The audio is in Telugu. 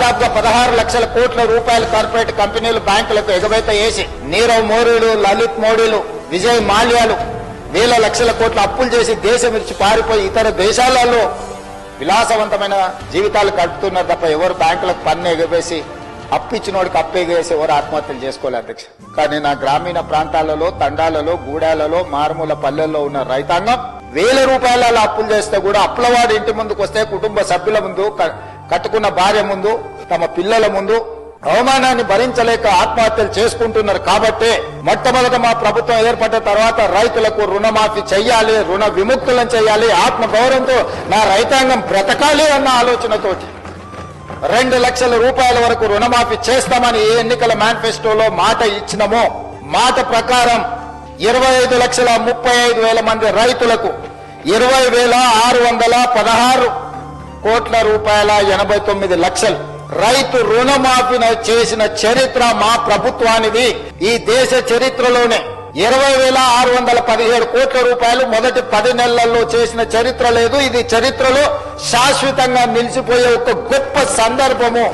దాదాపుగా 16 లక్షల కోట్ల రూపాయలు కార్పొరేట్ కంపెనీలు బ్యాంకులకు ఎగవేత చేసి నీరవ్ మోడీలు, లలిత్ మోడీలు, విజయ్ మాల్యాలు వేల లక్షల కోట్ల అప్పులు చేసి దేశం విడిచి పారిపోయి ఇతర దేశాలలో విలాసవంతమైన జీవితాలు గడుపుతున్నారు తప్ప ఎవరు బ్యాంకులకు పన్ను ఎగవేసి అప్పిచ్చినోడికి అప్పు ఎగవేసి ఎవరు ఆత్మహత్యలు చేసుకోలేదు అధ్యక్ష. కానీ నా గ్రామీణ ప్రాంతాలలో, తండాలలో, గూడాలలో, మారుమూల పల్లెల్లో ఉన్న రైతాంగం వేల రూపాయల అప్పులు చేస్తే కూడా అప్పులవాడి ఇంటి ముందుకు వస్తే కుటుంబ సభ్యుల ముందు, కట్టుకున్న భార్య ముందు, తమ పిల్లల ముందు అవమానాన్ని భరించలేక ఆత్మహత్యలు చేసుకుంటున్నారు. కాబట్టి మొట్టమొదట మా ప్రభుత్వం ఏర్పడ్డ తర్వాత రైతులకు రుణమాఫీ చెయ్యాలి, రుణ విముక్తులను చెయ్యాలి, ఆత్మగౌరవంతో నా రైతాంగం బ్రతకాలి అన్న ఆలోచనతోటి 2 లక్షల రూపాయల వరకు రుణమాఫీ చేస్తామని ఏ ఎన్నికల మేనిఫెస్టోలో మాట ఇచ్చినామో మాట ప్రకారం 25,35,000 మంది రైతులకు 20,616 కోట్ల రూపాయల 89 లక్షలు రైతు రుణమాఫీ చేసిన చరిత్ర మా ప్రభుత్వానిది. ఈ దేశ చరిత్రలోనే 20,617 కోట్ల రూపాయలు మొదటి 10 నెలల్లో చేసిన చరిత్ర లేదు. ఇది చరిత్రలో శాశ్వతంగా నిలిచిపోయే ఒక గొప్ప సందర్భము.